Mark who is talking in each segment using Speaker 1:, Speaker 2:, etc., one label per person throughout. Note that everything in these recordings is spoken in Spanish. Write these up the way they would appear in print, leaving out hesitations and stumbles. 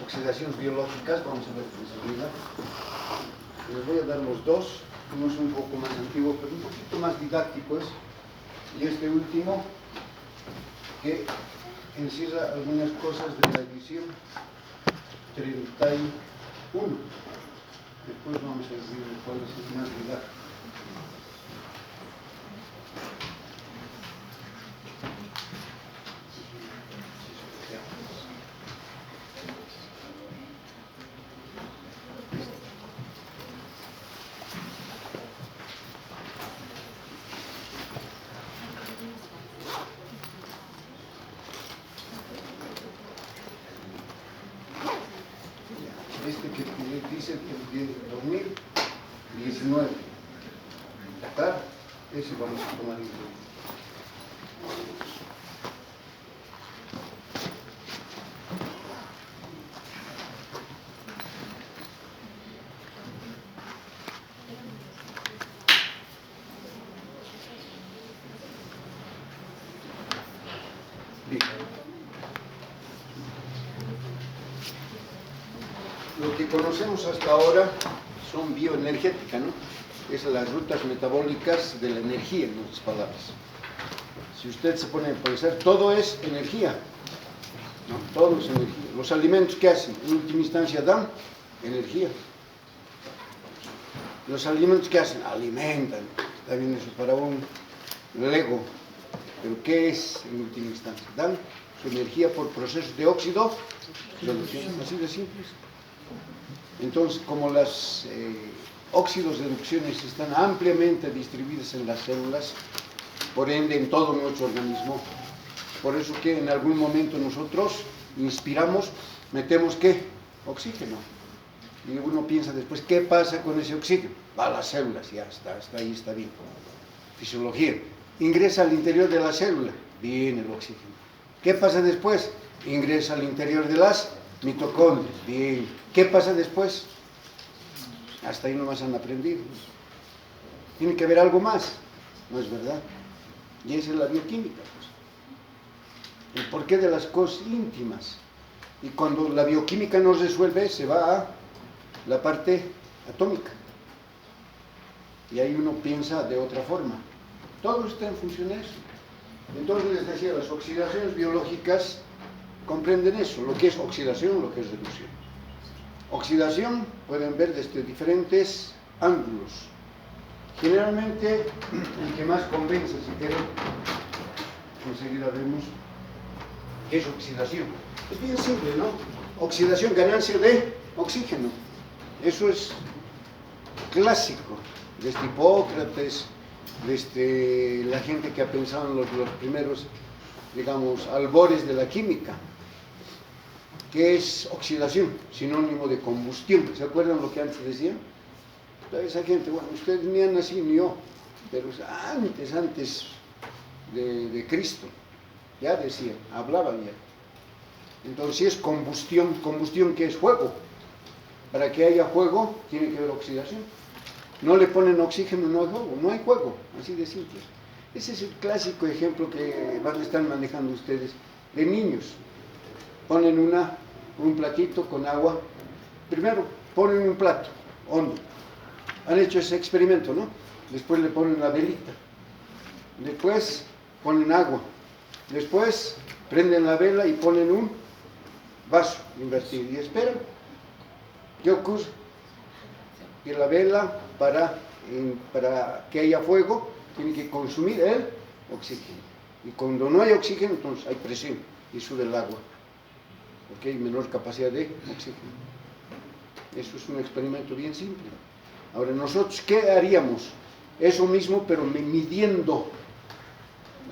Speaker 1: oxidaciones biológicas, vamos a ver enseguida. Les voy a dar los dos, uno es un poco más antiguo, pero un poquito más didáctico es, y este último, que encierra algunas cosas de la edición 31. Después vamos a decir cuál es el más didáctico. Este que dice que es de 2019. ¿Está? Ese vamos a tomar en cuenta. Lo que conocemos hasta ahora son bioenergéticas, ¿no? Es las rutas metabólicas de la energía, en otras palabras. Si usted se pone a pensar, todo es energía, ¿no? Todo es energía. Los alimentos, ¿qué hacen? En última instancia dan energía. Los alimentos, ¿qué hacen? Alimentan. Está bien eso para un Lego. Pero ¿qué es en última instancia? Dan su energía por procesos de óxido, reducción, así de simple. Entonces, como los óxidos de reducciones están ampliamente distribuidos en las células, por ende en todo nuestro organismo, por eso que en algún momento nosotros inspiramos, metemos ¿qué? Oxígeno. Y uno piensa después, ¿qué pasa con ese oxígeno? Va a las células, ya está, hasta ahí está bien. Fisiología. Ingresa al interior de la célula, bien el oxígeno. ¿Qué pasa después? Ingresa al interior de las mitocondrias, bien. ¿Qué pasa después? Hasta ahí nomás han aprendido. Tiene que haber algo más, ¿no es verdad? Y esa es la bioquímica, pues. El porqué de las cosas íntimas. Y cuando la bioquímica no resuelve, se va a la parte atómica. Y ahí uno piensa de otra forma. Todo está en función de eso. Entonces les decía, las oxidaciones biológicas comprenden eso, lo que es oxidación, lo que es reducción. Oxidación pueden ver desde diferentes ángulos. Generalmente, el que más convence, si quieren, enseguida vemos, es oxidación. Es bien simple, ¿no? Oxidación, ganancia de oxígeno. Eso es clásico, desde Hipócrates, desde la gente que ha pensado en los primeros, digamos, albores de la química. ¿Qué es oxidación? Sinónimo de combustión. ¿Se acuerdan lo que antes decían? Esa gente, bueno, ustedes ni han nacido ni yo, pero antes de Cristo, ya decían, hablaban ya. Entonces, combustión, combustión que es fuego. Para que haya fuego, tiene que haber oxidación. No le ponen oxígeno, no hay fuego, no hay fuego, así de simple. Ese es el clásico ejemplo que van a estar manejando ustedes de niños. Ponen un platito con agua. Primero ponen un plato hondo. Han hecho ese experimento, ¿no? Después le ponen la velita. Después ponen agua. Después prenden la vela y ponen un vaso invertido. Y esperan. ¿Qué ocurre? Que la vela, para que haya fuego, tiene que consumir el oxígeno. Y cuando no hay oxígeno, entonces hay presión y sube el agua. Porque hay menor capacidad de oxígeno. Eso es un experimento bien simple. Ahora, nosotros, ¿qué haríamos? Eso mismo, pero midiendo.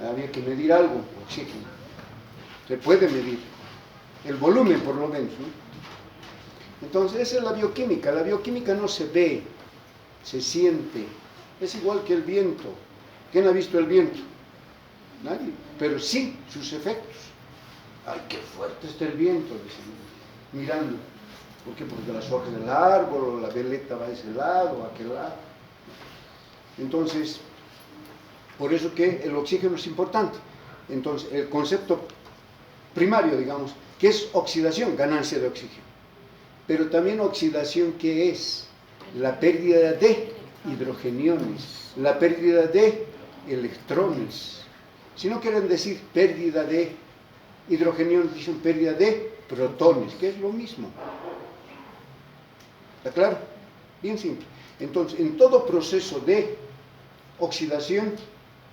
Speaker 1: Había que medir algo, oxígeno. Se puede medir. El volumen, por lo menos, ¿no? Entonces, esa es la bioquímica. La bioquímica no se ve, se siente. Es igual que el viento. ¿Quién ha visto el viento? Nadie. Pero sí, sus efectos. ¡Ay, qué fuerte está el viento! Dicen, mirando. ¿Por qué? Porque las hojas del árbol, o la veleta va a ese lado, a aquel lado. Entonces, por eso que el oxígeno es importante. Entonces, el concepto primario, digamos, que es oxidación, ganancia de oxígeno. Pero también oxidación, ¿qué es? La pérdida de hidrogeniones, la pérdida de electrones. Si no quieren decir pérdida de hidrogeniones, dicen pérdida de protones, que es lo mismo. ¿Está claro? Bien simple. Entonces, en todo proceso de oxidación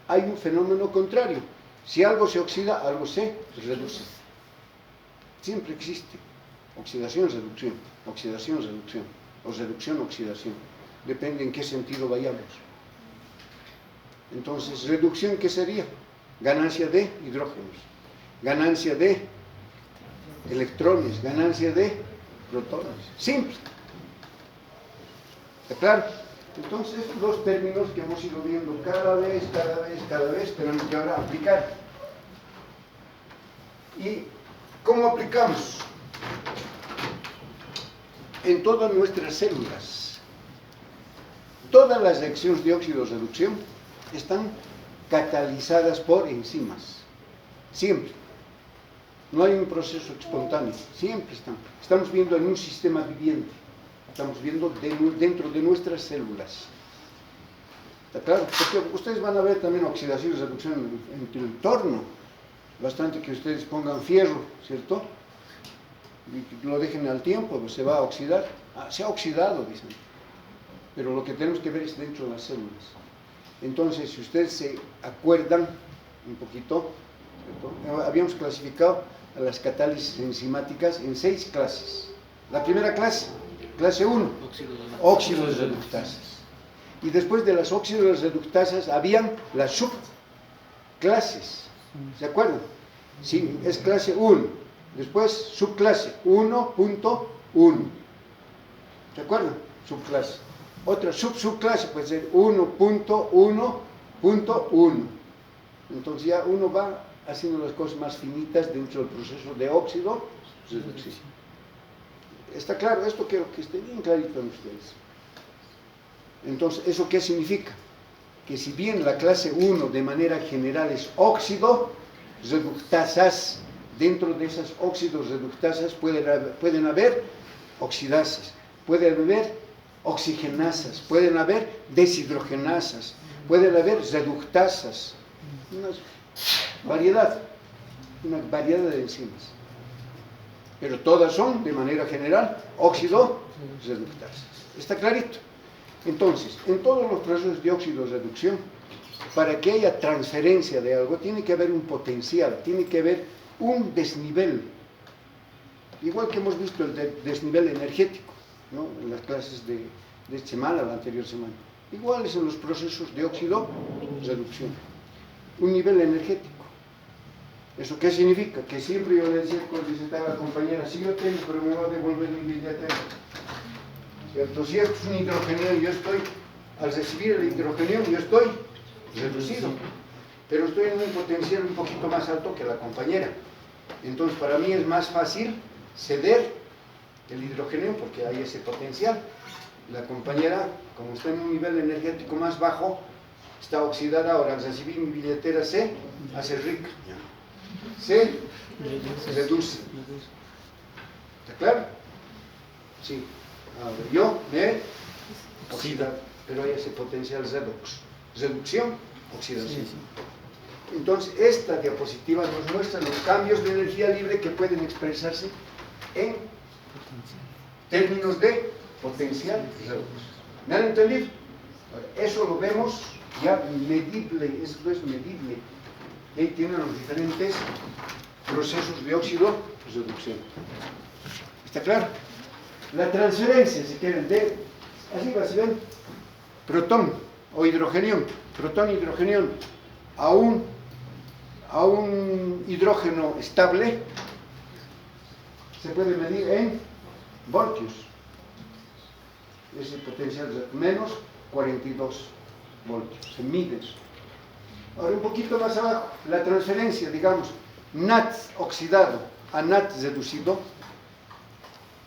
Speaker 1: hay un fenómeno contrario. Si algo se oxida, algo se reduce. Siempre existe oxidación, reducción, oxidación, reducción, o reducción, oxidación. Depende en qué sentido vayamos. Entonces, reducción, ¿qué sería? Ganancia de hidrógenos, ganancia de electrones, ganancia de protones. Simple. ¿Está claro? Entonces, los términos que hemos ido viendo cada vez, tenemos que ahora aplicar. ¿Y cómo aplicamos? En todas nuestras células. Todas las reacciones de óxido-reducción están catalizadas por enzimas. Siempre. No hay un proceso espontáneo. Siempre están. Estamos viendo en un sistema viviente. Estamos viendo dentro de nuestras células. ¿Está claro? Porque ustedes van a ver también oxidación y reducción en el entorno. Bastante que ustedes pongan fierro, ¿cierto? Y lo dejen al tiempo, pues se va a oxidar. Se ha oxidado, dicen. Pero lo que tenemos que ver es dentro de las células. Entonces, si ustedes se acuerdan un poquito, ¿cierto? Habíamos clasificado a las catálisis enzimáticas en 6 clases. La primera clase, clase 1, óxidos reductasas. Y después de las óxidos reductasas habían las subclases. ¿Se acuerdan? Sí, es clase 1. Después subclase 1.1. ¿Se acuerdan? Subclase. Otra subclase puede ser 1.1.1. Entonces ya uno va haciendo las cosas más finitas dentro del proceso de óxido reducción. ¿Está claro? Esto quiero que esté bien clarito en ustedes. Entonces, ¿eso qué significa? Que si bien la clase 1 de manera general es óxido reductasas, dentro de esas óxidos reductasas pueden haber oxidasas, pueden haber oxigenasas, pueden haber deshidrogenasas, pueden haber reductasas, una variedad de enzimas. Pero todas son, de manera general, óxido reductasas. ¿Está clarito? Entonces, en todos los procesos de óxido-reducción, para que haya transferencia de algo, tiene que haber un potencial, tiene que haber un desnivel. Igual que hemos visto el desnivel energético, ¿no? En las clases de esta semana, la anterior semana. Iguales en los procesos de óxido-reducción. Un nivel energético. ¿Eso qué significa? Que siempre yo le decía cuando dice a la compañera, sí yo tengo, pero me va a devolver mi billetera. ¿Cierto? Si es un hidrogenión, yo estoy, al recibir el hidrogenión, yo estoy reducido, pero estoy en un potencial un poquito más alto que la compañera. Entonces, para mí es más fácil ceder el hidrogenión porque hay ese potencial. La compañera, como está en un nivel energético más bajo, está oxidada. Ahora, al recibir mi billetera, se hace rica, se reduce. ¿Está claro? Sí. Ahora, yo me oxida, pero hay ese potencial reducción, oxidación. Entonces, esta diapositiva nos muestra los cambios de energía libre que pueden expresarse en términos de potencial reducción. ¿Me han entendido? Ahora, eso lo vemos ya medible, esto es medible. Ahí tienen los diferentes procesos de óxido-reducción. ¿Está claro? La transferencia, si quieren, de, así va, ¿se ven? Protón o hidrogenión, protón e hidrogenión a un hidrógeno estable se puede medir en voltios. Ese potencial es menos 42 voltios, se mide eso. Ahora un poquito más abajo, la transferencia, digamos, NAT oxidado a NAT reducido,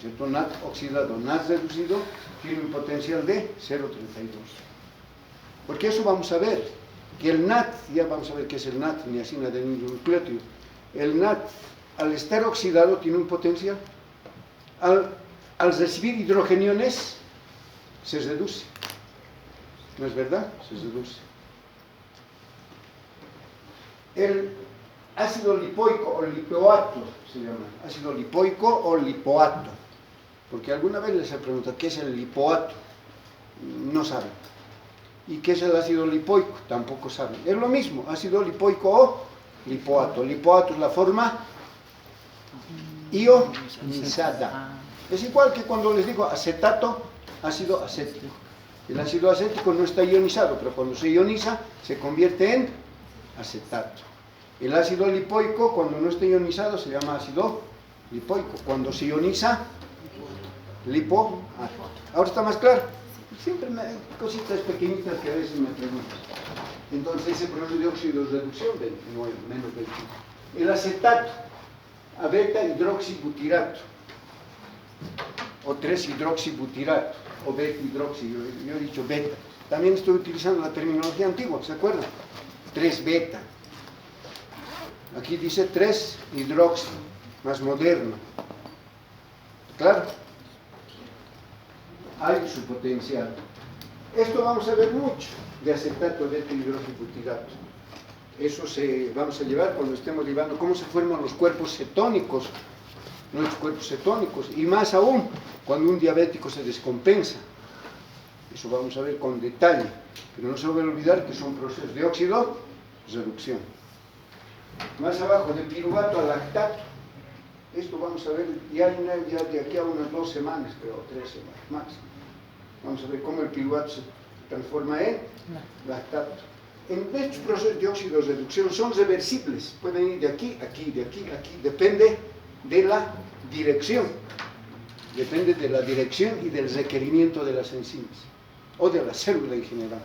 Speaker 1: ¿cierto? NAT oxidado, NAT reducido, tiene un potencial de 0,32. Porque eso vamos a ver, que el NAT, ya vamos a ver qué es el NAT, niacina del nucleótido. El NAT, al estar oxidado, tiene un potencial. Al al recibir hidrogeniones se reduce. ¿No es verdad? Se reduce. El ácido lipoico o lipoato se llama. Ácido lipoico o lipoato. Porque alguna vez les he preguntado ¿qué es el lipoato? No saben. ¿Y qué es el ácido lipoico? Tampoco saben. Es lo mismo, ácido lipoico o lipoato. Lipoato es la forma ionizada. Es igual que cuando les digo acetato, ácido acético. El ácido acético no está ionizado, pero cuando se ioniza se convierte en acetato. El ácido lipoico, cuando no está ionizado, se llama ácido lipoico. Cuando se ioniza, lipoato. ¿Ahora está más claro? Siempre cositas pequeñitas que a veces me preguntan. Entonces ese proceso de oxidorreducción, menos 25. El acetato, a beta hidroxibutirato, o 3-hidroxibutirato, o beta hidroxi, yo he dicho beta. También estoy utilizando la terminología antigua, ¿se acuerdan? 3-beta. Aquí dice 3-hidroxi, más moderno. ¿Claro? Hay su potencial. Esto vamos a ver mucho de acetato de hidroxibutirato. Eso vamos a llevar cuando estemos llevando cómo se forman los cuerpos cetónicos, nuestros cuerpos cetónicos, y más aún cuando un diabético se descompensa. Eso vamos a ver con detalle, pero no se debe olvidar que son procesos de óxido-reducción. Más abajo, de piruvato a lactato. Esto vamos a ver ya de aquí a unas 2 semanas, creo, 3 semanas máximo. Vamos a ver cómo el piruvato se transforma en lactato. En estos procesos de óxido-reducción son reversibles, pueden ir de aquí, aquí, de aquí, aquí, depende de la dirección. Depende de la dirección y del requerimiento de las enzimas, o de la célula en general.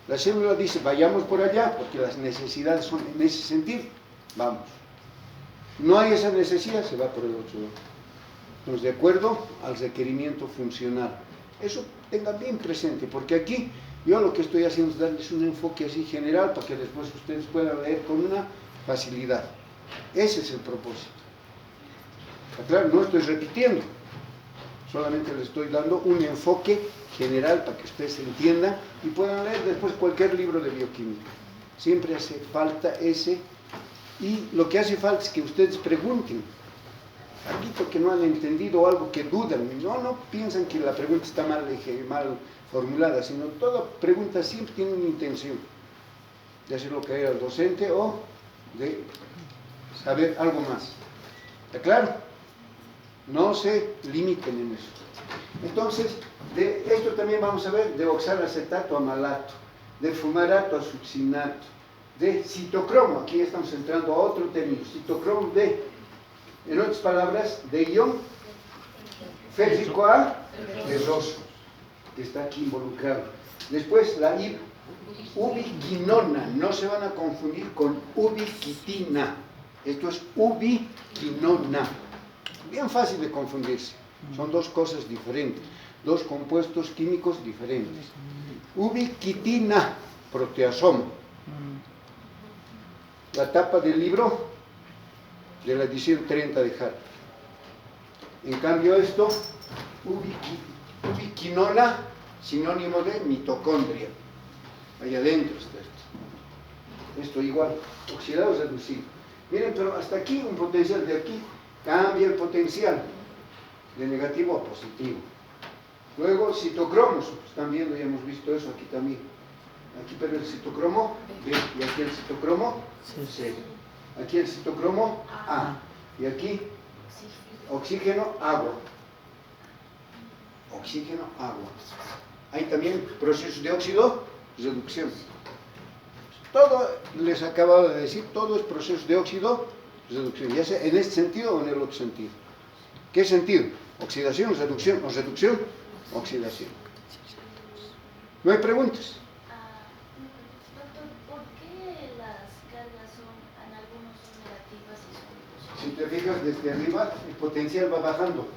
Speaker 1: La célula dice, vayamos por allá, porque las necesidades son en ese sentido, vamos. No hay esa necesidad, se va por el otro lado. Entonces, de acuerdo al requerimiento funcional. Eso tengan bien presente, porque aquí yo lo que estoy haciendo es darles un enfoque así general para que después ustedes puedan leer con una facilidad. Ese es el propósito. Claro, no estoy repitiendo, solamente les estoy dando un enfoque general para que ustedes entiendan y puedan leer después cualquier libro de bioquímica. Siempre hace falta ese, y lo que hace falta es que ustedes pregunten. Aquí porque no han entendido algo que dudan, no piensan que la pregunta está mal formulada, sino toda pregunta siempre tiene una intención de hacer lo que era el docente o de saber algo más. ¿Está claro? No se limiten en eso. Entonces, de esto también vamos a ver de oxalacetato a malato, de fumarato a succinato, de citocromo, aquí estamos entrando a otro término, citocromo en otras palabras, de ion férrico a ferroso, que está aquí involucrado. Después la ubiquinona, no se van a confundir con ubiquitina, esto es ubiquinona, bien fácil de confundirse, son dos cosas diferentes, dos compuestos químicos diferentes. Ubiquitina, proteasoma, la tapa del libro de la edición 30 de Harvard. En cambio esto, ubiquinona, sinónimo de mitocondria. Ahí adentro está esto. Esto igual, oxidado reducido. Miren, pero hasta aquí un potencial de aquí, cambia el potencial de negativo a positivo. Luego citocromos, están viendo, ya hemos visto eso aquí también. Aquí pero el citocromo B, y aquí el citocromo C. Aquí el citocromo A, y aquí oxígeno, agua. Oxígeno, agua. Hay también procesos de óxido, reducción. Todo, les acababa de decir, todo es proceso de óxido, reducción, ya sea en este sentido o en el otro sentido. ¿Qué sentido? Oxidación, reducción, o reducción, oxidación. ¿No hay preguntas? Si te fijas desde arriba, el potencial va bajando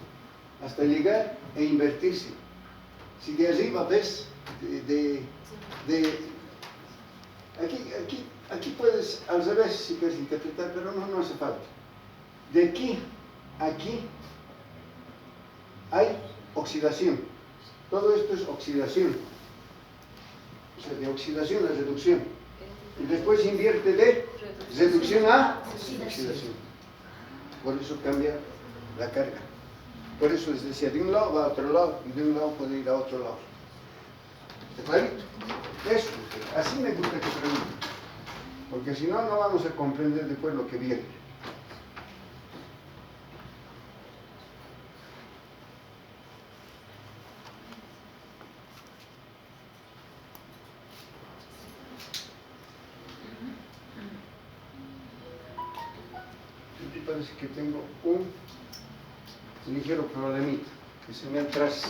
Speaker 1: hasta llegar e invertirse. Si de arriba ves, aquí puedes al revés si quieres interpretar, pero no hace falta. De aquí a aquí hay oxidación. Todo esto es oxidación. O sea, de oxidación a reducción. Y después invierte de reducción a oxidación. Por eso cambia la carga. Por eso les decía, de un lado va a otro lado, y de un lado puede ir a otro lado. ¿Está clarito? Eso, así me gusta que pregunten. Porque si no, no vamos a comprender después lo que viene. Parece que tengo un ligero problemita que se me atrasa,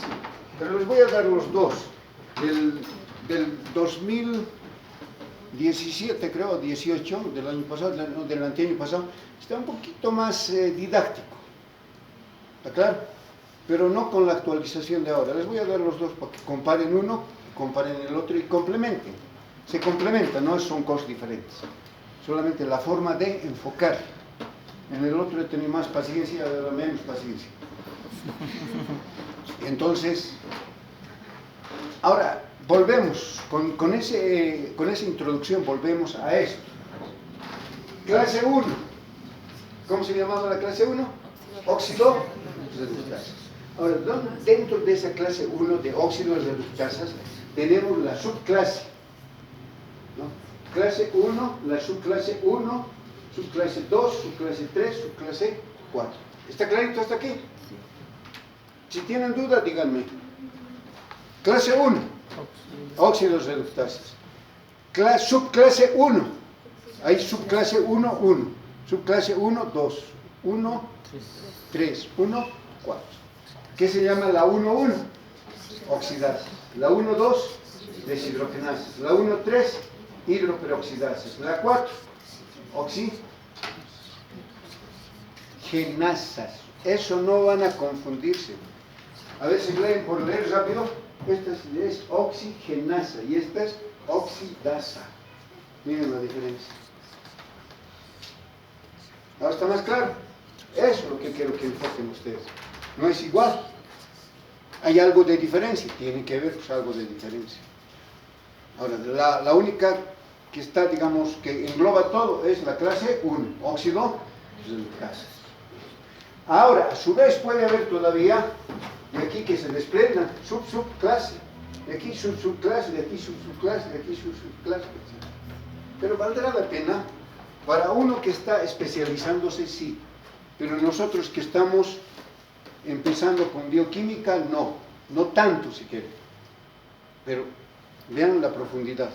Speaker 1: pero les voy a dar los dos del 2017, creo, 18 del año pasado, del anteaño pasado. Está un poquito más didáctico, ¿está claro? Pero no con la actualización de ahora. Les voy a dar los dos para que comparen uno, comparen el otro y complementen. Se complementan, no son cosas diferentes, solamente la forma de enfocar. En el otro he tenido más paciencia, ahora menos paciencia. Entonces, ahora volvemos, con esa introducción volvemos a esto. Clase 1. ¿Cómo se llamaba la clase 1? Óxido reductasas. Ahora, dentro de esa clase 1 de óxidos reductasas, tenemos la subclase, ¿no? Clase 1, la subclase 1, subclase 2, subclase 3, subclase 4. ¿Está clarito hasta aquí? Si tienen duda, díganme. Clase 1, óxidos reductasas. Subclase 1, hay subclase 1, 1. Subclase 1, 2. 1, 3, 1, 4. ¿Qué se llama la 1, 1? Oxidasas. La 1, 2, deshidrogenasas. La 1, 3, hidroperoxidasas. La 4, oxigenasas. Eso no van a confundirse. A ver si leen por leer rápido. Esta es oxigenasa y esta es oxidasa. Miren la diferencia. ¿Ahora está más claro? Eso es lo que quiero que enfoquen ustedes. No es igual. Hay algo de diferencia. Tiene que haber pues, algo de diferencia. Ahora, la única que está, digamos, que engloba todo es la clase 1, óxido reductasas. Ahora, a su vez puede haber todavía, de aquí que se desprendan, subclase, de aquí subclase, de aquí subclase, de aquí subclase, etc. Pero valdrá la pena para uno que está especializándose, sí, pero nosotros que estamos empezando con bioquímica, no tanto si quieren, pero vean la profundidad.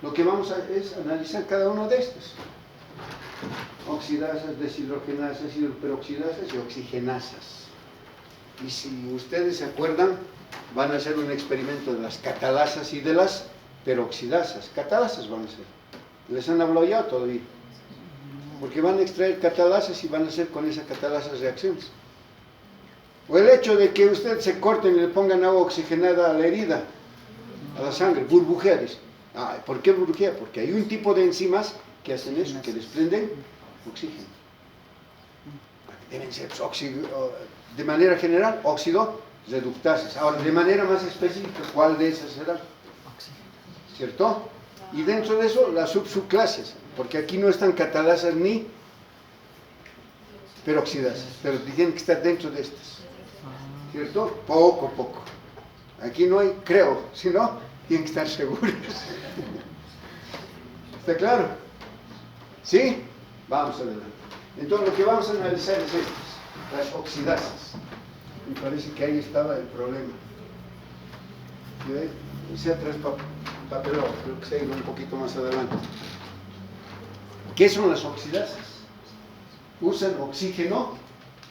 Speaker 1: Lo que vamos a es analizar cada uno de estos. Oxidasas, deshidrogenasas, hidroperoxidasas y oxigenasas. Y si ustedes se acuerdan, van a hacer un experimento de las catalasas y de las peroxidasas. Catalasas van a hacer. ¿Les han hablado ya todavía? Porque van a extraer catalasas y van a hacer con esas catalasas reacciones. O el hecho de que ustedes se corten y le pongan agua oxigenada a la herida, a la sangre, burbujear. ¿Por qué burbujea? Porque hay un tipo de enzimas que hacen eso, que desprenden oxígeno. Deben ser de manera general, óxido reductasas. Ahora, de manera más específica, ¿cuál de esas será? ¿Cierto? Y dentro de eso, las subclases, porque aquí no están catalasas ni peroxidasas, pero tienen que estar dentro de estas. ¿Cierto? Poco a poco. Aquí no hay, creo, si no, tienen que estar seguros. ¿Está claro? ¿Sí? Vamos adelante. Entonces lo que vamos a analizar es estas, las oxidasas. Me parece que ahí estaba el problema. Se ha traspapelado, creo que se ha ido un poquito más adelante. ¿Qué son las oxidasas? Usan oxígeno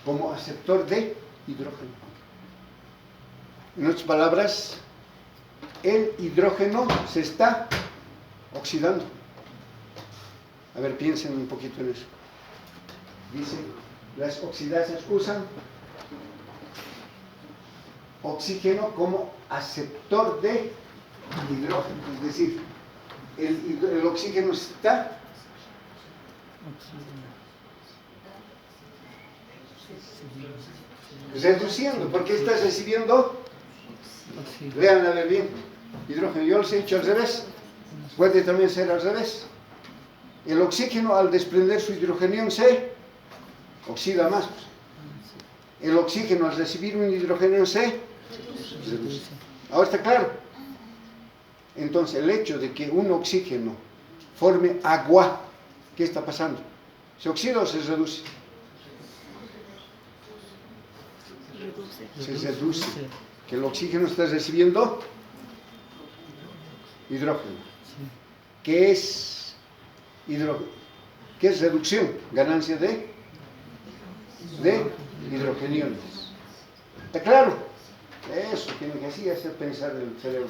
Speaker 1: como aceptor de hidrógeno. En otras palabras, el hidrógeno se está oxidando. A ver, piensen un poquito en eso. Dice, las oxidasas usan oxígeno como aceptor de hidrógeno. Es decir, el oxígeno está Reduciendo, porque estás recibiendo, lean a ver bien, hidrógeno. Yo les he dicho al revés, puede también ser al revés. El oxígeno, al desprender su hidrogenión, se oxida más. El oxígeno, al recibir un hidrogenión, se reduce. Ahora está claro. Entonces, el hecho de que un oxígeno forme agua, ¿qué está pasando? ¿Se oxida o se reduce? Se reduce. Que el oxígeno está recibiendo hidrógeno. ¿Qué es hidrógeno? ¿Qué es reducción? Ganancia de hidrogeniones. ¿Está claro? Eso tiene que así hacer pensar el cerebro.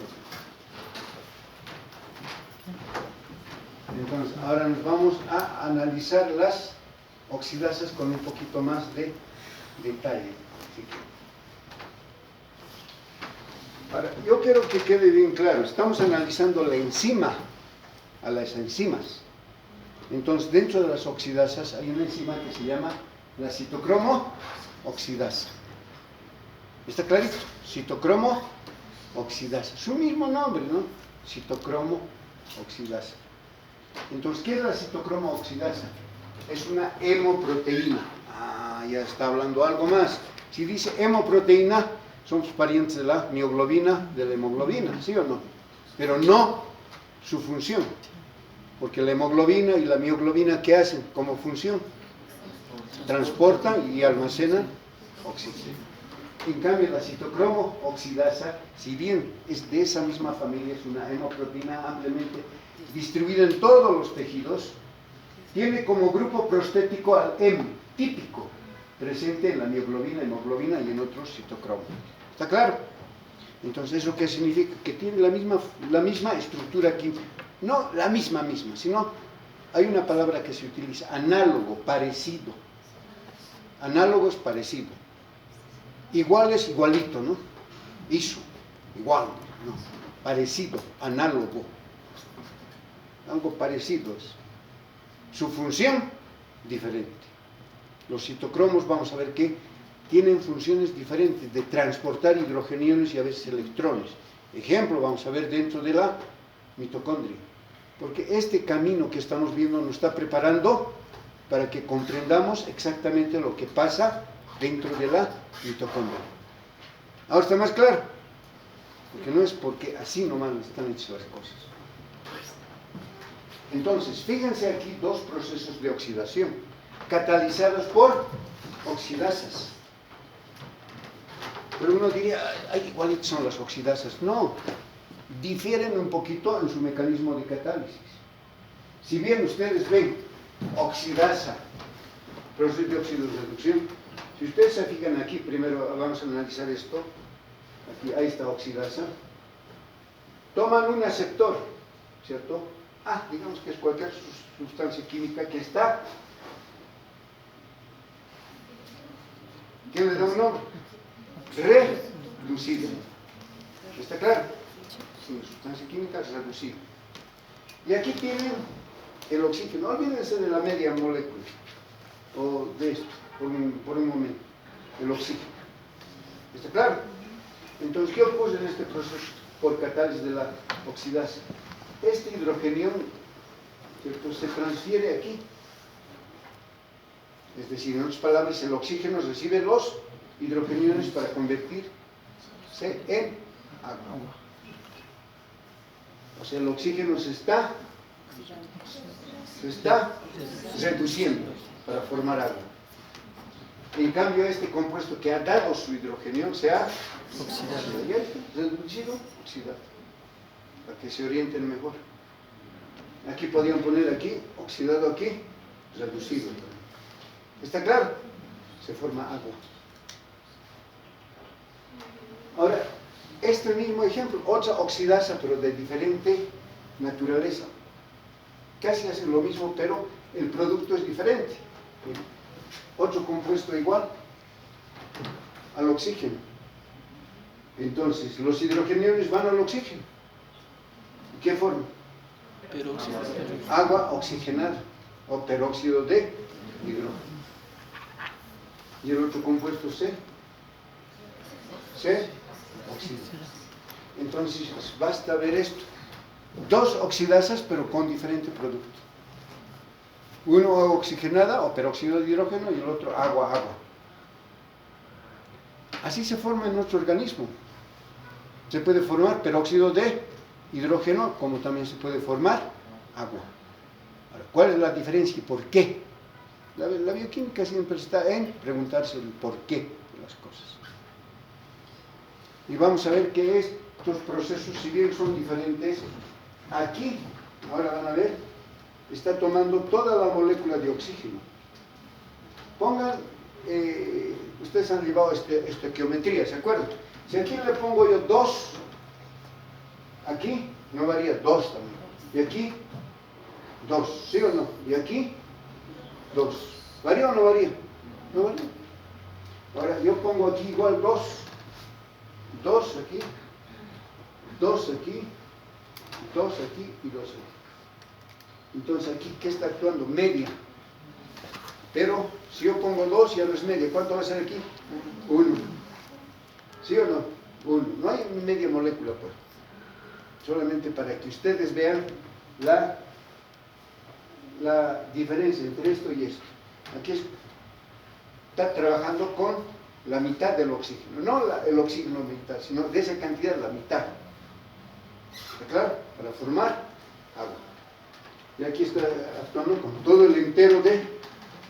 Speaker 1: Entonces, ahora nos vamos a analizar las oxidasas con un poquito más de detalle. Ahora, yo quiero que quede bien claro, estamos analizando la enzima, a las enzimas. Entonces, dentro de las oxidasas hay una enzima que se llama la citocromo oxidasa. ¿Está clarito? Citocromo oxidasa. Su mismo nombre, ¿no? Citocromo oxidasa. Entonces, ¿qué es la citocromo oxidasa? Es una hemoproteína. Ah, ya está hablando algo más. Si dice hemoproteína, somos parientes de la mioglobina, de la hemoglobina, ¿sí o no? Pero no su función. Porque la hemoglobina y la mioglobina, ¿qué hacen como función? Transportan y almacenan oxígeno. En cambio, la citocromo oxidasa, si bien es de esa misma familia, es una hemoproteína ampliamente distribuida en todos los tejidos, tiene como grupo prostético al hemo, típico, presente en la mioglobina, hemoglobina y en otros citocromos. ¿Está claro? Entonces, ¿eso qué significa? Que tiene la misma estructura química. No la misma, sino hay una palabra que se utiliza, análogo, parecido. Análogo es parecido. Igual es igualito, ¿no? Iso, igual, ¿no? Parecido, análogo. Algo parecido es. Su función, diferente. Los citocromos, vamos a ver que tienen funciones diferentes de transportar hidrogeniones y a veces electrones. Ejemplo, vamos a ver dentro de la mitocondria. Porque este camino que estamos viendo nos está preparando para que comprendamos exactamente lo que pasa dentro de la mitocondria. Ahora está más claro. Porque no es porque así nomás están hechas las cosas. Entonces, fíjense aquí dos procesos de oxidación, catalizados por oxidasas. Pero uno diría, ay, ¿cuáles son las oxidasas? No, difieren un poquito en su mecanismo de catálisis. Si bien ustedes ven oxidasa, proceso de oxidorreducción, si ustedes se fijan aquí, primero vamos a analizar esto, aquí, ahí está oxidasa, toman un aceptor, ¿cierto? Digamos que es cualquier sustancia química que está, ¿qué le da un nombre? Reducible. ¿Está claro? Sí, sustancia química es reducible. Y aquí tienen el oxígeno. Olvídense de la media molécula, o de esto, por un momento, el oxígeno. ¿Está claro? Entonces, ¿qué ocurre en este proceso por catálisis de la oxidasa? Este hidrogenión, ¿cierto?, se transfiere aquí. Es decir, en otras palabras, el oxígeno recibe los hidrogeniones para convertirse en agua. O sea, el oxígeno se está reduciendo para formar agua. En cambio, este compuesto que ha dado su hidrogenión se ha reducido, oxidado, para que se orienten mejor. Aquí podían poner aquí, oxidado aquí, reducido. ¿Está claro? Se forma agua. Ahora, este mismo ejemplo, otra oxidasa, pero de diferente naturaleza. Casi hacen lo mismo, pero el producto es diferente. Otro compuesto igual al oxígeno. Entonces, los hidrogeniones van al oxígeno. ¿De qué forma? Agua oxigenada o peróxido de hidrógeno. Y el otro compuesto se se oxida. Entonces, basta ver esto. Dos oxidasas, pero con diferente producto. Uno oxigenada o peróxido de hidrógeno y el otro agua. Así se forma en nuestro organismo. Se puede formar peróxido de hidrógeno, como también se puede formar agua. Ahora, ¿cuál es la diferencia y por qué? La bioquímica siempre está en preguntarse el por qué de las cosas. Y vamos a ver que estos procesos, si bien son diferentes, aquí, ahora van a ver, está tomando toda la molécula de oxígeno. Pongan, ustedes han llevado estequiometría, ¿se acuerdan? Si aquí le pongo yo 2, aquí no varía 2 también. Y aquí 2, ¿sí o no? Y aquí 2. ¿Varía o no varía? No varía. Ahora yo pongo aquí igual 2. 2 aquí, 2 aquí, 2 aquí y 2 aquí. Entonces aquí, ¿qué está actuando? Media. Pero si yo pongo 2 ya no es media. ¿Cuánto va a ser aquí? 1. ¿Sí o no? 1. No hay media molécula, pues. Solamente para que ustedes vean la diferencia entre esto y esto. Aquí está trabajando con la mitad del oxígeno. No el oxígeno mitad, sino de esa cantidad la mitad. ¿Está claro? Para formar agua. Y aquí está actuando con todo el entero de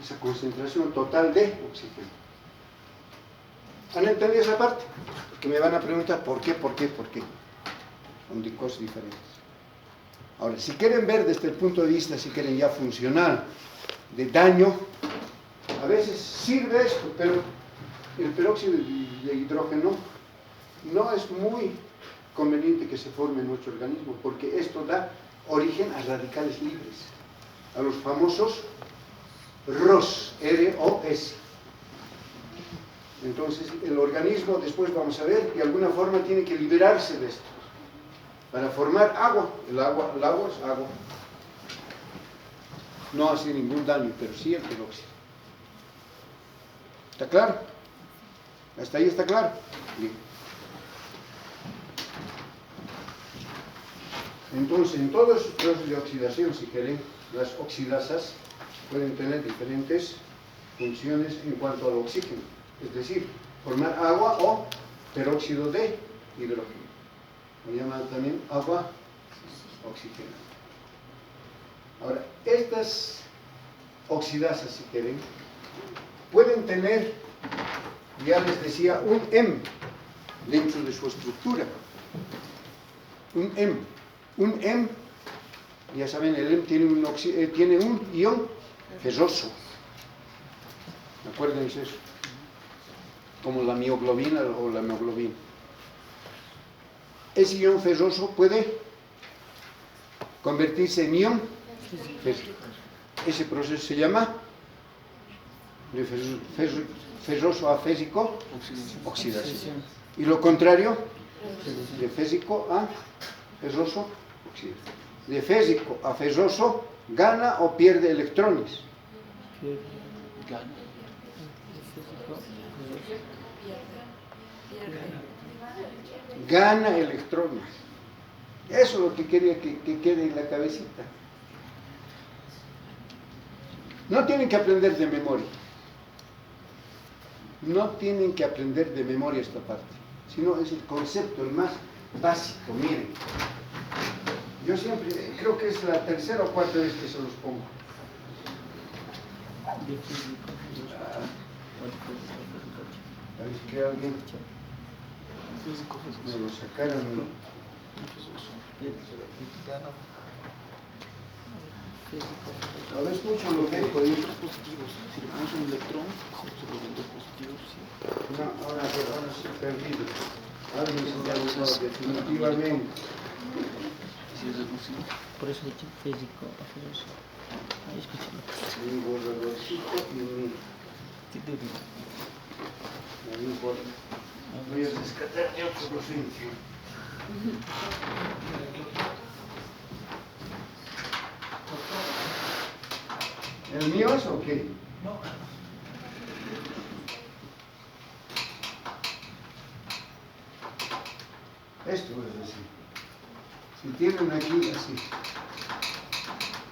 Speaker 1: esa concentración total de oxígeno. ¿Han entendido esa parte? Porque me van a preguntar ¿por qué? Son de cosas diferentes. Ahora, si quieren ver desde el punto de vista, si quieren ya funcional, de daño, a veces sirve esto, pero el peróxido de hidrógeno no es muy conveniente que se forme en nuestro organismo, porque esto da origen a radicales libres, a los famosos ROS, R-O-S. Entonces el organismo, después vamos a ver, de alguna forma tiene que liberarse de esto para formar agua. El agua es agua. No hace ningún daño, pero sí el peróxido. ¿Está claro? ¿Hasta ahí está claro? Bien. Entonces, en todos los procesos de oxidación, si quieren, las oxidasas pueden tener diferentes funciones en cuanto al oxígeno. Es decir, formar agua o peróxido de hidrógeno. Lo llaman también agua oxigenada. Ahora, estas oxidasas, si quieren, pueden tener, ya les decía, un M dentro de su estructura. Un M. Un M, ya saben, el M tiene un ion ferroso. Acuérdense eso. Como la mioglobina o la hemoglobina. Ese ion ferroso puede convertirse en ion férrico. Ese proceso se llama de ferroso a férrico oxidación. Y lo contrario, de férrico a ferroso oxidación. De férrico a ferroso, gana o pierde electrones. Gana electrones. Eso es lo que quería que quede en la cabecita. No tienen que aprender de memoria. No tienen que aprender de memoria esta parte, sino es el concepto, el más básico. Miren, yo siempre, creo que es la tercera o cuarta vez que se los pongo. ¿Sabes que alguien me lo sacaron? ¿No ves mucho lo que hay por ahí?
Speaker 2: Positivos. Si le pones un electrón, se vuelven dos positivos.
Speaker 1: No, ahora se ha perdido. Alguien se me ha gustado definitivamente.
Speaker 2: Por eso he dicho físico, físico. Ahí escúchalo.
Speaker 1: Un borradorcito y un...
Speaker 2: Sí, tú dices.
Speaker 1: No importa. Voy a rescatar de otro docente. ¿El mío es o qué? No. Esto es así. Si tienen aquí así,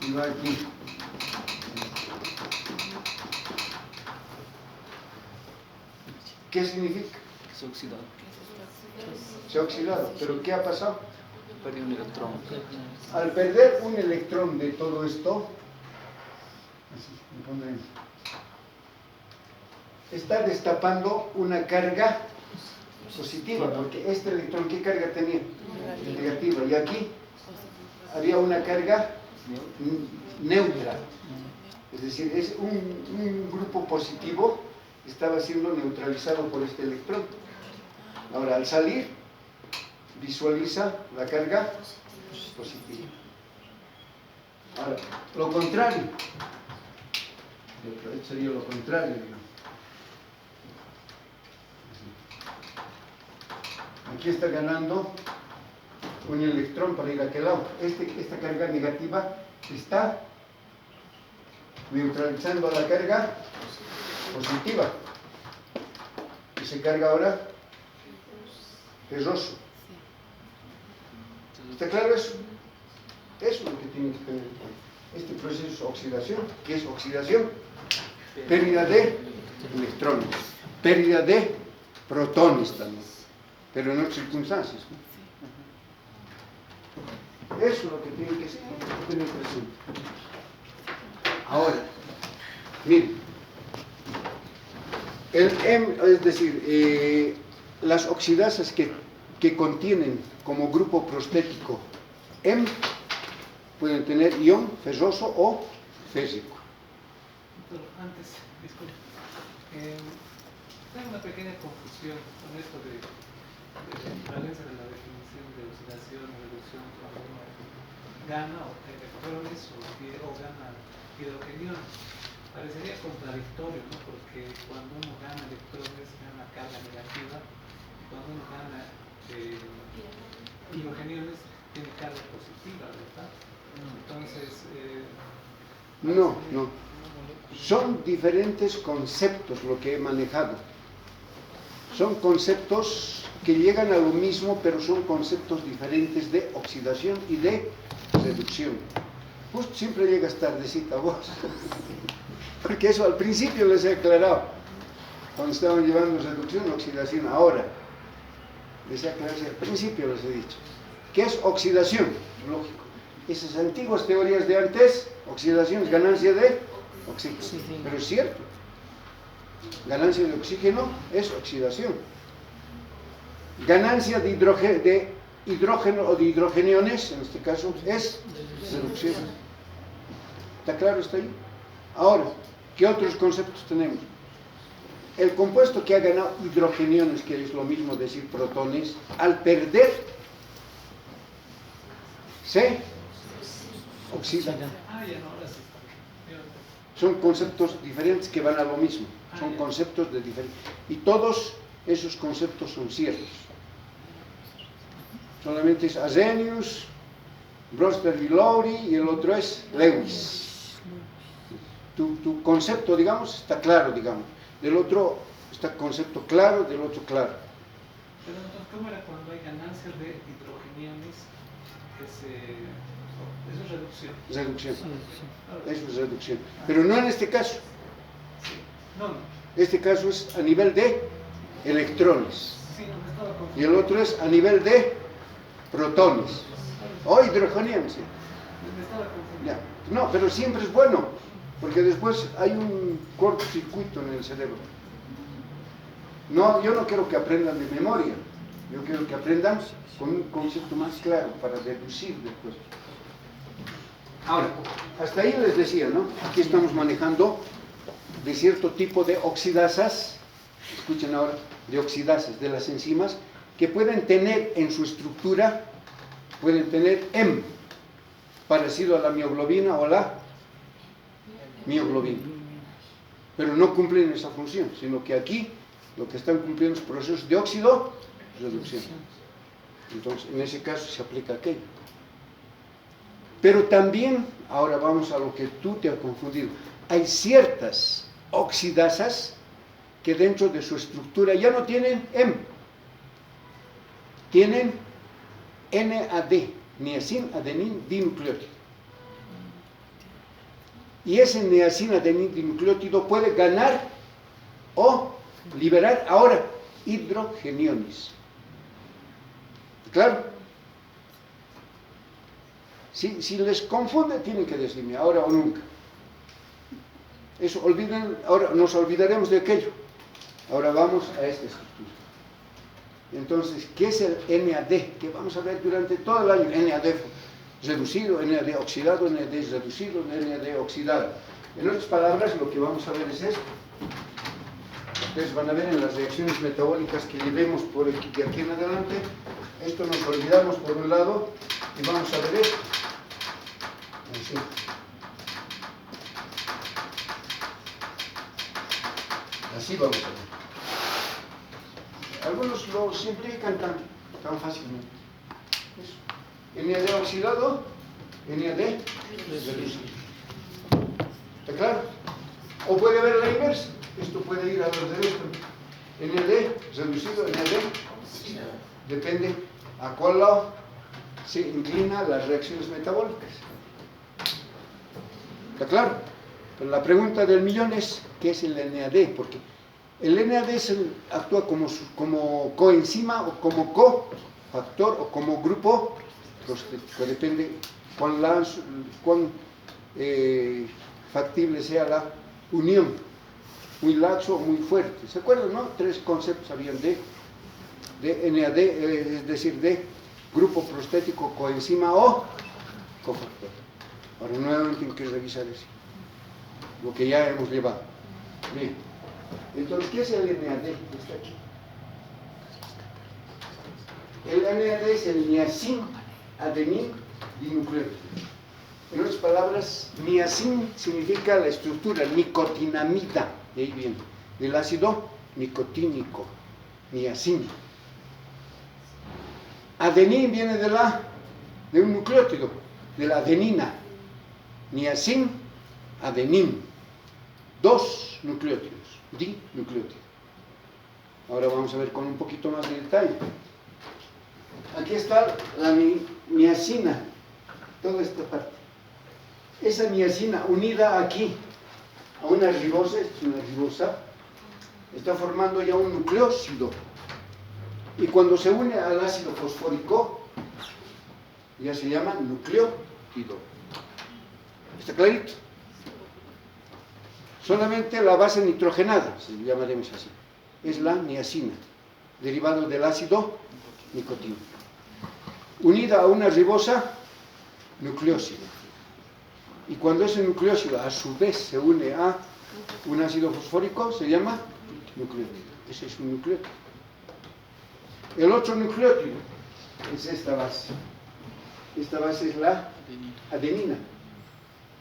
Speaker 1: y va aquí. ¿Qué significa?
Speaker 3: Se oxidó.
Speaker 1: Se ha oxidado. ¿Pero qué ha pasado?
Speaker 3: Perdió un electrón.
Speaker 1: Al perder un electrón de todo esto, así, me pone ahí, está destapando una carga positiva, porque este electrón, ¿qué carga tenía? Negativa. Y aquí había una carga neutra. Es decir, es un grupo positivo estaba siendo neutralizado por este electrón. Ahora, al salir, visualiza la carga positiva. Ahora, lo contrario. Esto sería lo contrario, digamos. Aquí está ganando un electrón para ir a aquel lado. Esta carga negativa está neutralizando la carga positiva. Y se carga ahora ferroso. ¿Está claro eso? Eso es lo que tiene que tener en cuenta. Este proceso es oxidación. ¿Qué es oxidación? Pérdida de electrones, pérdida de protones también, pero en otras circunstancias, ¿no? Eso es lo que tiene que tener presente. Ahora, miren, es decir, las oxidasas que contienen como grupo prostético M pueden tener ion ferroso o férrico.
Speaker 4: Pero antes, disculpe, tengo una pequeña confusión con esto de valencia de la definición de oxidación y reducción cuando uno gana electrones o gana hidrogeniones. Parecería contradictorio, ¿no? Porque cuando uno gana electrones gana carga negativa, y cuando uno gana hidrogeniones tiene carga positiva, ¿verdad? Entonces,
Speaker 1: No. Son diferentes conceptos lo que he manejado. Son conceptos que llegan a lo mismo, pero son conceptos diferentes de oxidación y de reducción. Justo siempre llegas tardecita vos. Porque eso al principio les he aclarado. Cuando estaban llevando reducción, oxidación. Ahora, les he aclarado, al principio les he dicho. ¿Qué es oxidación? Lógico. Esas antiguas teorías de antes, oxidación es ganancia de oxígeno. Pero es cierto. Ganancia de oxígeno es oxidación. Ganancia de hidrógeno o de hidrogeniones, en este caso, es reducción. ¿Está claro esto ahí? Ahora, ¿qué otros conceptos tenemos? El compuesto que ha ganado hidrogeniones, que es lo mismo decir protones, al perder, se oxida. Son conceptos diferentes que van a lo mismo. Son conceptos de diferentes. Y todos esos conceptos son ciertos. Solamente es Arrhenius, Bronsted-Lowry y el otro es Lewis. Tu concepto, digamos, está claro, digamos. Del otro está concepto claro, del otro claro.
Speaker 4: Pero entonces, ¿cómo era cuando hay ganancias de hidrogeniones? Eso es reducción.
Speaker 1: Reducción. Eso es reducción. Pero no en este caso.
Speaker 4: Sí. No.
Speaker 1: Este caso es a nivel de electrones.
Speaker 4: Sí, no me estaba confundiendo.
Speaker 1: Y el otro es a nivel de protones. O hidrogeniones. ¿Sí?
Speaker 4: Me estaba confundiendo.
Speaker 1: Ya. No, pero siempre es bueno, porque después hay un cortocircuito en el cerebro. No, yo no quiero que aprendan de memoria. Yo quiero que aprendan con un concepto más claro para deducir después. Ahora, hasta ahí les decía, ¿no? Aquí estamos manejando de cierto tipo de oxidasas, escuchen ahora, de oxidasas de las enzimas, que pueden tener en su estructura, pueden tener M, parecido a la mioglobina o la mioglobina, pero no cumplen esa función, sino que aquí lo que están cumpliendo es procesos de óxido-reducción. Entonces, en ese caso se aplica aquello. Pero también, ahora vamos a lo que tú te has confundido, hay ciertas oxidasas que dentro de su estructura ya no tienen M, tienen NAD, niacin adenin dinucleótido. Y ese niacin adenin dinucleótido puede ganar o liberar ahora hidrogeniones. ¿Claro? Si les confunde, tienen que decirme ahora o nunca. Eso olviden, ahora nos olvidaremos de aquello. Ahora vamos a esta estructura. Entonces, ¿qué es el NAD? Que vamos a ver durante todo el año. NAD reducido, NAD oxidado, NAD reducido, NAD oxidado. En otras palabras, lo que vamos a ver es esto. Ustedes van a ver en las reacciones metabólicas que llevemos por aquí, de aquí en adelante. Esto nos olvidamos por un lado y vamos a ver esto. Así. Así vamos a ver. Algunos lo simplifican tan fácilmente. Eso. NAD oxidado, NAD reducido. ¿Está claro? O puede haber la inversa. Esto puede ir a los de esto. NAD reducido, NAD. Depende a cuál lado se inclinan las reacciones metabólicas. ¿Está claro? Pero la pregunta del millón es, ¿qué es el NAD? Porque el NAD actúa como coenzima o como cofactor o como grupo prostético. Depende cuán factible sea la unión, muy laxo o muy fuerte. ¿Se acuerdan, no? 3 conceptos habían de NAD, es decir, de grupo prostético, coenzima o cofactor. Ahora nuevamente hay que revisar eso, lo que ya hemos llevado. Bien. Entonces, ¿qué es el NAD? Está aquí. El NAD es el niacin adenin dinucleótido. En otras palabras, niacin significa la estructura nicotinamida, de ahí viene, del ácido nicotínico, niacin. Adenin viene de un nucleótido, de la adenina. Niacin, adenin. 2 nucleótidos, dinucleótido. Ahora vamos a ver con un poquito más de detalle. Aquí está la niacina, toda esta parte. Esa niacina unida aquí a una ribosa, esta es una ribosa, está formando ya un nucleósido. Y cuando se une al ácido fosfórico, ya se llama nucleótido. ¿Está clarito? Solamente la base nitrogenada, si lo llamaremos así, es la niacina, derivado del ácido nicotínico. Unida a una ribosa, nucleósido. Y cuando ese nucleósido a su vez se une a un ácido fosfórico, se llama nucleótido. Ese es un nucleótido. El otro nucleótido es esta base. Esta base es la adenina.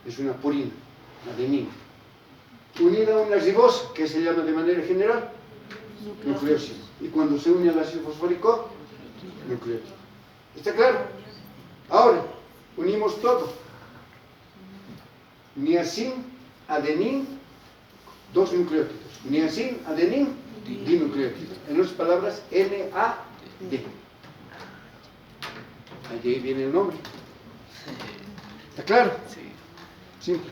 Speaker 1: Es una purina, adenina. Unida a una ribosa, que se llama de manera general nucleósido. Y cuando se une al ácido fosfórico, nucleótido. ¿Está claro? Ahora, unimos todo. Niacin, adenin, 2 nucleótidos. Niacin, adenin, dinucleótido. En otras palabras, NAD. Allí viene el nombre. ¿Está claro?
Speaker 3: Sí.
Speaker 1: Simple.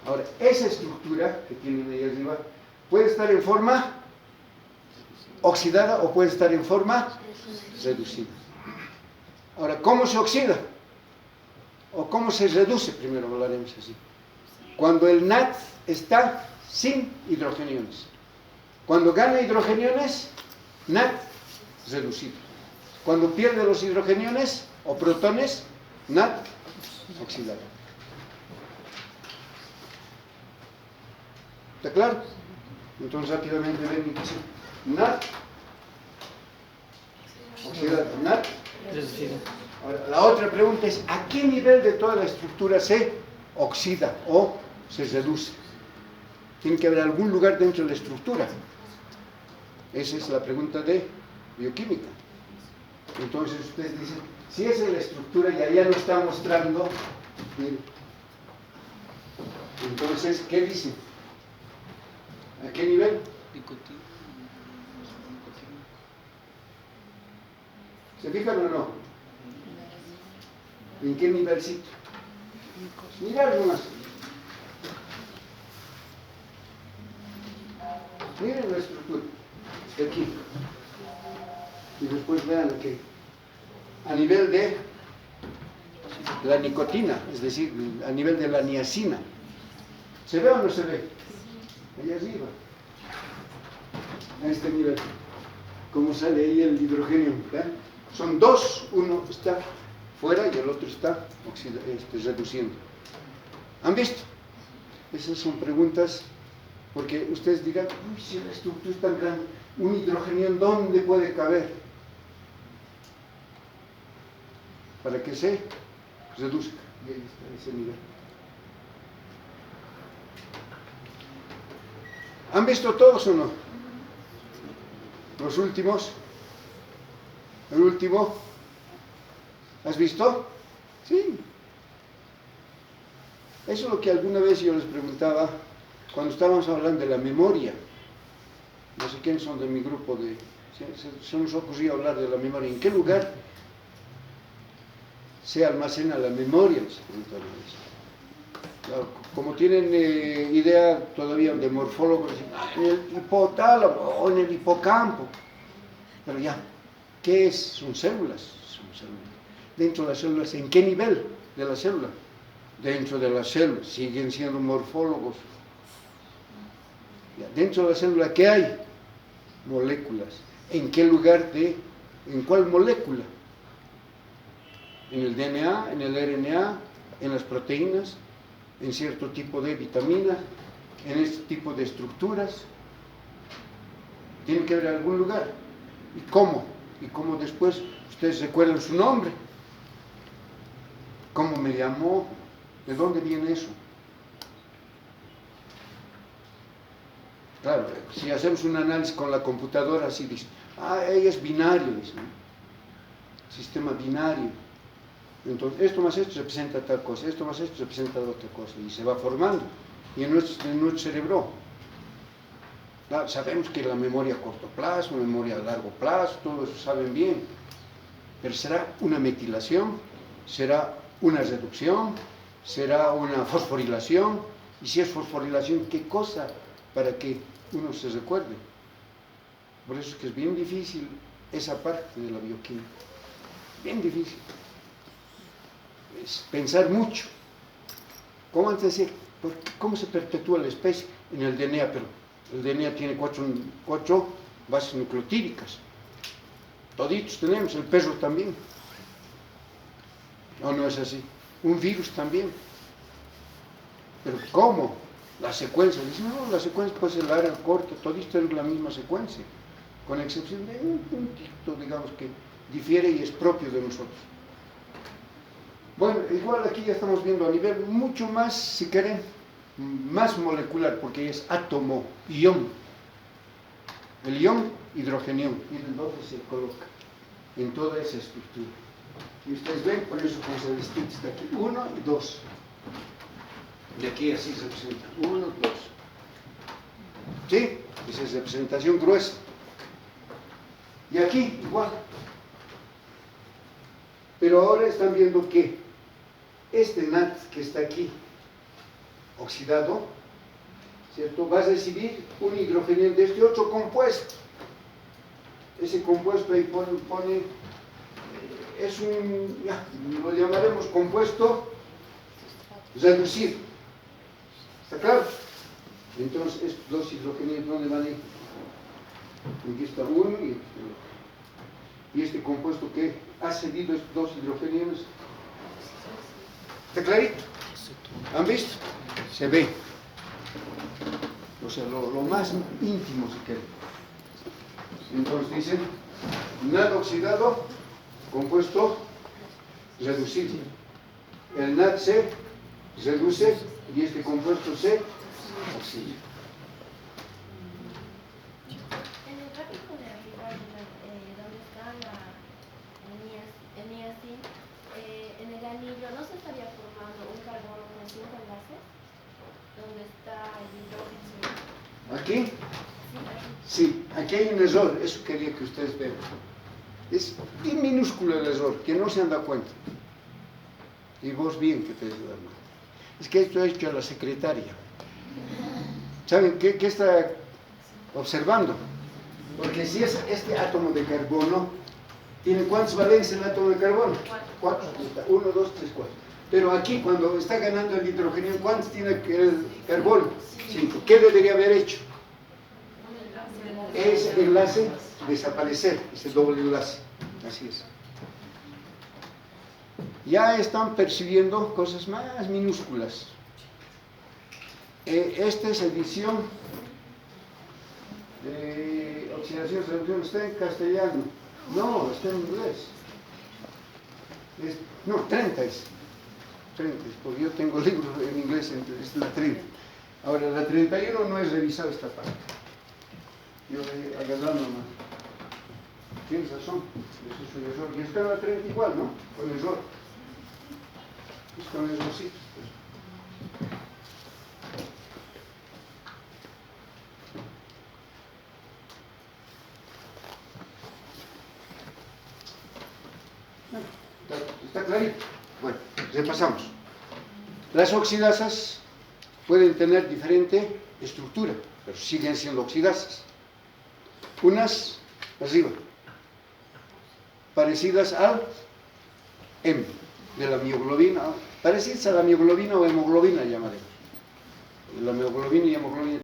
Speaker 1: Ahora, esa estructura que tienen ahí arriba puede estar en forma oxidada o puede estar en forma reducida. Ahora, ¿cómo se oxida? ¿O cómo se reduce? Primero hablaremos así. Cuando el NAD está sin hidrogeniones. Cuando gana hidrogeniones, NAD reducido. Cuando pierde los hidrogeniones o protones, NAD oxidado. ¿Está claro? Entonces rápidamente ven y dicen NAD oxidado, NAD
Speaker 2: Reducido.
Speaker 1: Ahora, la otra pregunta es, ¿a qué nivel de toda la estructura se oxida o se reduce? Tiene que haber algún lugar dentro de la estructura. Esa es la pregunta de bioquímica. Entonces ustedes dicen, si esa es la estructura y allá lo está mostrando, miren. Entonces, ¿qué dice? ¿A qué nivel? ¿Se fijan o no? ¿En qué nivelcito? Mirad nomás. Miren la estructura. De aquí. Y después vean que a nivel de la nicotina, es decir, a nivel de la niacina. ¿Se ve o no se ve? Allá arriba. A este nivel. Como sale ahí el hidrógeno. ¿Ven? Son dos, uno está fuera y el otro está reduciendo. ¿Han visto? Esas son preguntas, porque ustedes dirán, uy, si la estructura es tan grande, un hidrógeno, ¿en dónde puede caber? Para que se reduzca. Y ahí está ese nivel. ¿Han visto todos o no? Los últimos. El último. ¿Has visto? Sí. Eso es lo que alguna vez yo les preguntaba cuando estábamos hablando de la memoria. No sé quiénes son de mi grupo de... Se nos ocurrió hablar de la memoria. ¿En qué lugar se almacena la memoria? Claro, como tienen idea todavía de morfólogos, en el hipotálamo o en el hipocampo. Pero ya, ¿qué es? Son células. Son células. Dentro de las células, ¿en qué nivel de la célula? Dentro de la célula, siguen siendo morfólogos. Ya, dentro de la célula, ¿qué hay? Moléculas. ¿En qué lugar en cuál molécula? En el DNA, en el RNA, en las proteínas, en cierto tipo de vitaminas, en este tipo de estructuras. Tiene que haber algún lugar. ¿Y cómo? Y cómo después ustedes recuerdan su nombre. ¿Cómo me llamó? ¿De dónde viene eso? Claro, si hacemos un análisis con la computadora, así dice, ella es binario, dice, ¿no? Sistema binario. Entonces, esto más esto representa tal cosa, esto más esto representa otra cosa, y se va formando. Y en nuestro cerebro, claro, sabemos que la memoria a corto plazo, memoria a largo plazo, todo eso saben bien, pero será una metilación, será una reducción, será una fosforilación, y si es fosforilación, ¿qué cosa? Para que uno se recuerde. Por eso es que es bien difícil esa parte de la bioquímica, bien difícil. Es pensar mucho. ¿Cómo antes decía? ¿Cómo se perpetúa la especie? En el DNA, pero el DNA tiene cuatro bases nucleotídicas. Toditos tenemos, el perro también. No, no es así. Un virus también. Pero ¿cómo? La secuencia. Dicen, no, la secuencia puede ser larga, corta, todito es la misma secuencia, con excepción de un puntito, digamos, que difiere y es propio de nosotros. Bueno, igual aquí ya estamos viendo a nivel mucho más, si quieren, más molecular, porque es átomo, ión. El ión, hidrogenión. Miren dónde se coloca, en toda esa estructura. Y ustedes ven, por eso con ese distinto está aquí, 1 y 2. De aquí así se representa, 1, 2. ¿Sí? Esa es representación gruesa. Y aquí, igual. Pero ahora están viendo que este NAT que está aquí, oxidado, ¿cierto? Va a recibir un hidrogenio de este otro compuesto. Ese compuesto ahí pone es un, ya, lo llamaremos compuesto reducido. ¿Está claro? Entonces, estos dos hidrogenios, ¿dónde van a ir? Aquí está uno y y este compuesto que ha cedido estos dos hidrogenios. ¿Está clarito? ¿Han visto? Se ve. O sea, lo más íntimo se queda. Entonces dicen, NAD oxidado, compuesto reducido. El NAD se reduce y este compuesto se oxida.
Speaker 5: En el gráfico de arriba, donde está el niacin, en el anillo, ¿no se estaría formando un carbono con 5 enlaces? ¿Dónde está el hidrógeno?
Speaker 1: ¿Aquí?
Speaker 5: Sí, aquí.
Speaker 1: Sí, aquí hay un error, eso quería que ustedes vean. Es bien minúsculo el error, que no se han dado cuenta. Y vos bien que te ayudas más. Es que esto ha hecho la secretaria. ¿Saben qué está observando? Porque si es este átomo de carbono, ¿tiene cuántas valencias el átomo de carbono? 4. 1, 2, 3, 4. Pero aquí, cuando está ganando el hidrógeno, ¿cuántos tiene el carbono? 5. ¿Qué debería haber hecho? Ese enlace desaparecer, ese doble enlace. Así es. Ya están percibiendo cosas más minúsculas. Esta es edición de oxidación, reducción, está en castellano. No, está en inglés. No, 30 es. 30, porque yo tengo libros en inglés, es la 30. Ahora, la 31 no he revisado esta parte. Yo he agarrado nomás. Tienes razón, eso es un error. Y está en la 30 igual, ¿no? Con error. Es con errorcitos. ¿Está clarito? Bueno, repasamos. Las oxidasas pueden tener diferente estructura, pero siguen siendo oxidasas. Unas, arriba, parecidas al M, de la mioglobina, parecidas a la mioglobina o hemoglobina llamaremos. La mioglobina y hemoglobina